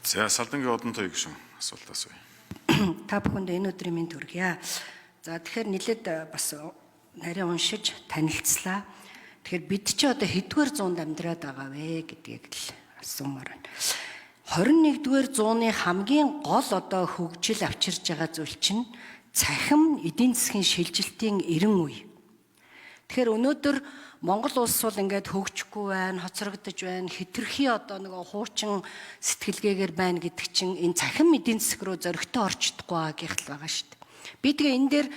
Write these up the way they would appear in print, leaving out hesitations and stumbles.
За Салдангийн одонтой гүшин асуулт асууя. Та бүхэнд энэ өдрийн мэнд хүргье. За тэгэхээр нэлээд бас нарийн уншиж танилцлаа. Тэгэхээр бид ч одоо хэдгээр зуунд амьдраад байгаа вэ гэдгийг л асуумаар байна. 21-р зууны хамгийн гол одоо хөгжил авчирж байгаа зүйл чинь цахим эдийн засгийн шилжилтийн 90 үе. Тэгэхээр өнөөдөр Монгол улс бол ингээд хөгжихгүй байна, хоцрогдож байна, хэтэрхий одоо нэг хуучин сэтгэлгээгээр байна гэдэг чинь энэ цахим эдийн засаг руу зөрөгтэй орж чадахгүй байгаа шүү дээ. Би тэгээ энэ дээр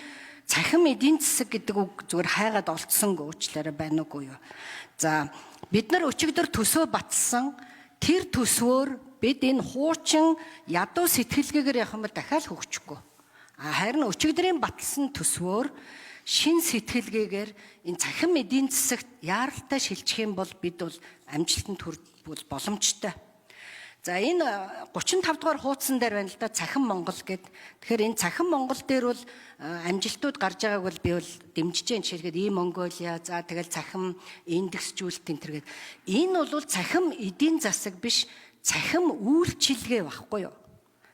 цахим эдийн засаг гэдэг үг зүгээр хайгаад олдсонгүй уучлаарай байна уугүй юу. За бид нар өчигдөр төсөө батсан тэр төсвөөр бид энэ хуучин ядуу сэтгэлгээгээр явах юм бол дахиад хөгжихгүй. Харин өчигдрийн батлсан төсвөөр шин сэтгэлгээгээр энэ цахим эдийн засагт яаралтай шилжих юм бол бид бол амжилтанд хүрэх боломжтой. За энэ 35 дугаар хуудсан дээр байна л да цахим Монгол гэд. Тэгэхээр энэ цахим Монгол дээр бол амжилтууд гарч байгааг бол би бол дэмжиж जैन жишээлгээд Монголиа за тэгэл цахим индексжүүлэлт энэ төргээд энэ бол цахим эдийн засаг биш цахим үйлчилгээ багхгүй юу?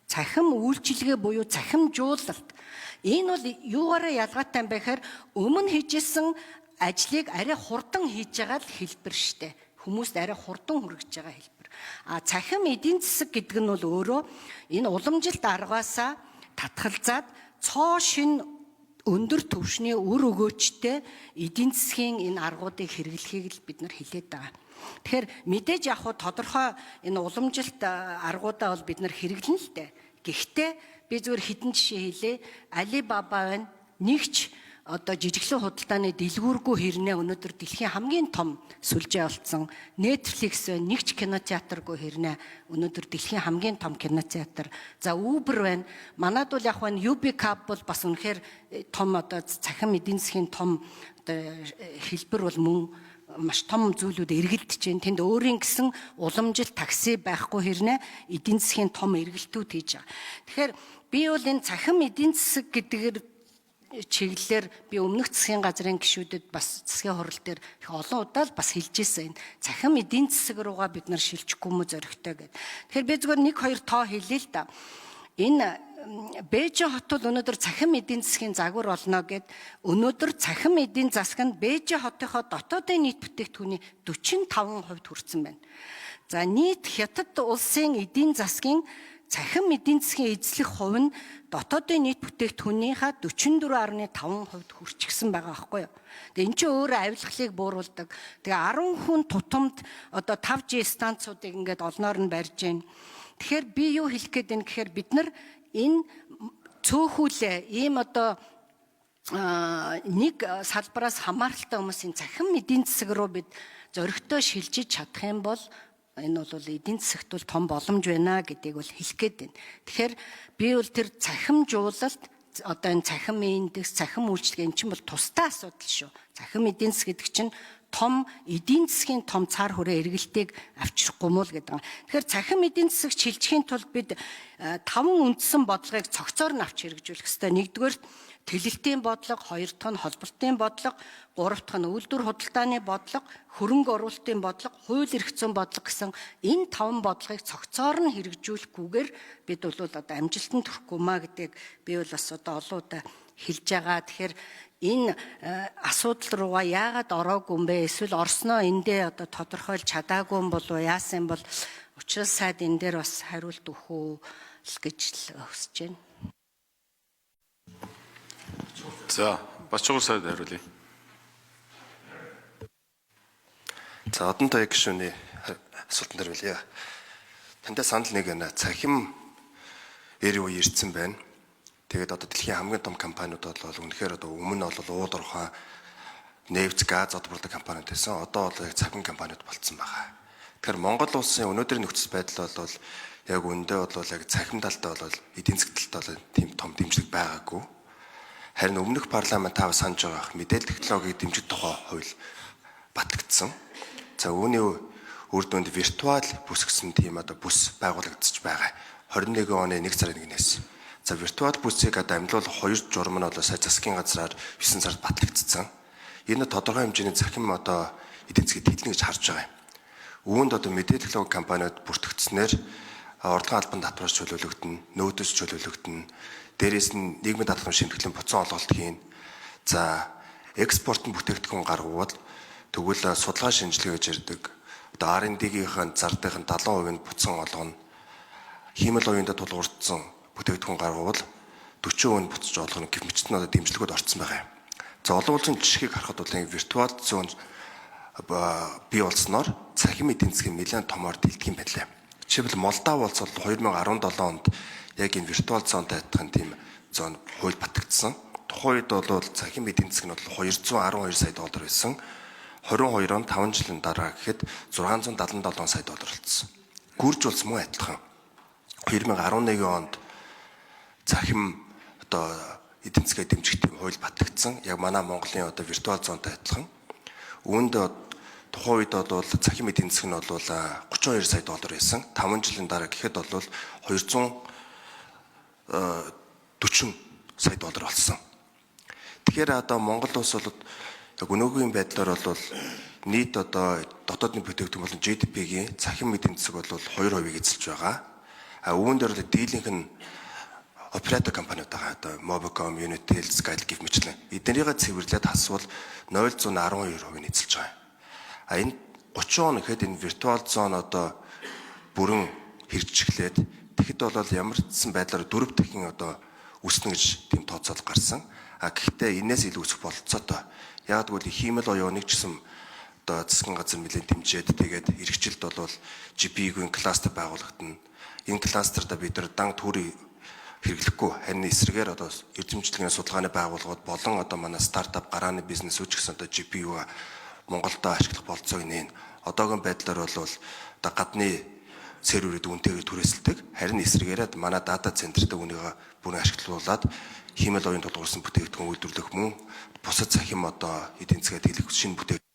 Цахим үйлчилгээ буюу цахимжуулалт. Энэ бол юугаараа ялгаатай юм бэ гэхээр өмнө хийжсэн ажлыг арай хурдан хийж байгаа л хэлбэр штэ. Хүмүүст арай хурдан хүргэж байгаа хэлбэр. Цахим эдийн засаг гэдэг нь бол өөрөө энэ уламжилт аргаасаа татгалзаад цоо шин өндөр түвшний үр өгөөчтэй эдийн засгийн энэ аргуудыг хэрэглэхийг л бид нар хэлээд байгаа. Тэгэхээр мэдээж яг хуу тодорхой энэ уламжилт аргуудаа бол бид нар хэрэглэн л дээ. Гэхдээ би зүгээр хэдэн жишээ хэлээ. Alibaba байна. Нэгч одоо жижиглэн худалдааны дэлгүүргүй хэрнээ өнөөдөр дэлхийн хамгийн том сүлжээ болсон. Netflix байна. Нэгч кинотеатргүй хэрнээ өнөөдөр дэлхийн хамгийн том кинотеатр. За Uber байна. Манад бол яг байна UBCab бол бас үнэхээр том одоо цахим эдийн засгийн том одоо хэлбэр бол мөн маш том зүйлүүд эргэлдэж байна. Тэнд өөрийн гэсэн уламжил такси байхгүй хэрнээ эдийн засгийн том эргэлтүүд хийж байгаа. Тэгэхээр би бол энэ цахим эдийн засаг гэдгээр чиглэлээр би өмнөх засгийн газрын гишүүдэд бас засгийн хурал дээр их олон удаа л бас хэлж ирсэн. Энэ цахим эдийн засаг руугаа бид нар шилжихгүй мө зөрөгтэй гэдэг. Тэгэхээр би зүгээр 1-2 тоо хэлээ л да. Энэ Бээжин хот бол өнөөдөр цахим эдийн засгийн загвар болно гэд өнөөдөр цахим эдийн засаг нь Бээжин хотынхоо дотоодын нийт бүтээгдэхүүний 45% хүрсэн байна. За нийт хятад улсын эдийн засгийн цахим эдийн засгийн эзлэх хувь нь дотоодын нийт бүтээгдэхүүнийхаа 44.5% хүрчихсэн байгаа байхгүй юу. Тэгээ эн чинь өөрөө авилгалыг бууруулдаг. Тэгээ 10 хүн тутамд одоо 5G станцуудыг ингээд олноор нь барьж байна. Тэгэхээр би юу хэлэх гээд байна гэхээр бид нар энэ цөөхүүлээ ийм одоо нэг салбараас хамааралтай хүмүүсийн цахим эдийн засаг руу бид зөрөгтэй шилжиж чадах юм бол энэ бол эдийн засагт бол том боломж байна гэдгийг бол хэлэх гээд байна. Тэгэхээр би бол тэр цахимжуулалт одоо энэ цахим индекс, цахим үйлчлэг энэ чинь бол тусдаа асуудал шүү. Цахим эдийн засаг гэдэг чинь том эдийн засгийн том цаар хүрээ эргэлтийг авчрахгүй мөл гэдэг. Тэгэхээр цахим эдийн засаг шилжихийн тулд бид 5 үндсэн бодлогыг цогцоор нь авч хэрэгжүүлэх ёстой. Нэгдүгээр тэлэлтийн бодлого, хоёр дахь нь холболтын бодлого, гурав дахь нь үйлдвэр худалдааны бодлого, хөрөнгө оруулалтын бодлого, хууль эрх зүйн бодлого гэсэн энэ 5 бодлогыг цогцоор нь хэрэгжүүлэхгүйгээр бид бол одоо амжилтанд хүрэхгүй маа гэдгийг би бол бас одоо олон удаа хэлж байгаа. Тэгэхээр энэ асуудал руугаа яагаад ороогүй юм бэ? Эсвэл орсноо эндээ одоо тодорхойлж чадаагүй юм болов уу? Яасан бол учраас сайд энэ дээр бас хариулт өгөх үү гэж л хүсэж байна. За бас чухал сайд хариулъя. За одонтой гишүүний асуултанд хариулъя. Тандаа санал нэг байна. Цахим 90 үе ирсэн байна. Тэгээд одоо дэлхийн хамгийн том компаниуд бол үнэхээр одоо өмнө бол уулуурхай нефт, газ одборлог компаниуд байсан. Одоо бол яг цахим компаниуд болцсон байгаа. Тэгэхээр Монгол улсын өнөөдрийн нөхцөл байдал бол яг үндэ бол яг цахим талдаа бол эдийн засаг талдаа бол тийм том дэмжлэг байгаагүй. Харин өмнөх парламент тав санаж байгаа мэдээлэл технологиг дэмжих тухай хууль батлагдсан. За үүний үр дүнд виртуал бүс гэсэн тийм одоо бүс байгуулагдчих байгаа. 21 оны 1 сарын 1-ээс. За виртуал бүсийг одоо амлуулах 2 журам нь бол сая засгийн газраар 9 сард батлагдсан. Энэ тодорхой хэмжээний цахим одоо эдийн засгийг тэлнэ гэж харж байгаа юм. Үүнд одоо мэдээлэл технологи компаниуд бүртгэгдснээр урлагийн албан татвараас чөлөөлөгдөн, нөөдөс чөлөөлөгдөн, дээрээс нь нийгмийн даатгам шимтгэлийн буцаан олголт хийн. За экспортын бүтээгдэхүүн гаргавал тэгвэл судалгаа шинжилгээ гэж ярьдаг. Одоо R&D-ийн зардын 70% нь буцаан олгоно. Хиймэл уяндаа тулгуурдсан бүтээгдэхүүн гаргавал 40% нь буцаж олгоно гэх мэтчд нь одоо дэмжлэгүүд орсон байгаа юм. За олон улсын жишгийг харахад бол виртуал зон бий болсноор цахим эдийн засгийн нэлээд томоор дэлдэх юм байлаа. Жишээлбэл Молдав улс бол 2017 онд яг энэ виртуал зонтой адилхан тийм зон хууль батагдсан. Тухайн үед бол цахим эдийн засаг нь бол 212 сая доллар байсан. 22 он 5 жилийн дараа гэхэд 677 сая доллар болсон. Гүрж улс мөн адилхан. 2011 онд цахим одоо эдийн засгээ дэмжих тийм хууль батагдсан. Яг манай Монголын одоо виртуал зонтой адилхан. Үүнд тухайн үед бол цахим эдийн засаг нь бол 32 сая доллар байсан. 5 жилийн дараа гэхэд бол 240 сая доллар болсон. Тэгэхээр одоо Монгол улс бол яг өнөөгийн байдлаар бол нийт одоо дотоодны бүтээгдэхүүн болон GDP-ийн цахим эдийн засаг бол 2% эзэлж байгаа. Үүн дээр л дийлэнх нь оператор компаниуд байгаа. Одоо Mobicom, Unitel, Sky гэх мэтлэн эднэрийгээ цэвэрлээд хасвал 0.12% нь эзэлж байгаа. Энэ 30 он гэхэд энэ виртуал зон одоо бүрэн хэрэгжихлээд тэгэхэд бол ямар ч байдлаар 4 дахин одоо үснэ гэж тийм тооцоол гарсан. Гэхдээ энэс илүү өсөх бололцоотой. Яг гэвэл хиймэл оюуныг ч гэсэн одоо засгийн газар нэлээд дэмжиж тэгээд эрхчлэлд бол GPU-гийн кластер байгуулагдана. Энэ кластерда бид нар дан төрийн хэрэглэхгүй харин эсрэгээр одоо эрдэмтдийн судалгааны байгууллагууд болон одоо манай стартап гарааны бизнес үуч гэсэн одоо GPU-га Монголдо ашиглах болцоог нээн. Одоогийн байдлаар бол одоо гадны серверүүд үнэтэйгээр түрээсэлдэг. Харин эсрэгээрээ манай дата центрт үүнийг бүрэн ашиглуулад хиймэл оюун тулгуурсан бүтээгдэхүүн үйлдвэрлэх мөн бусад цахим одоо эдийн засгийн дэлгэх шинэ бүтээгдэхүүн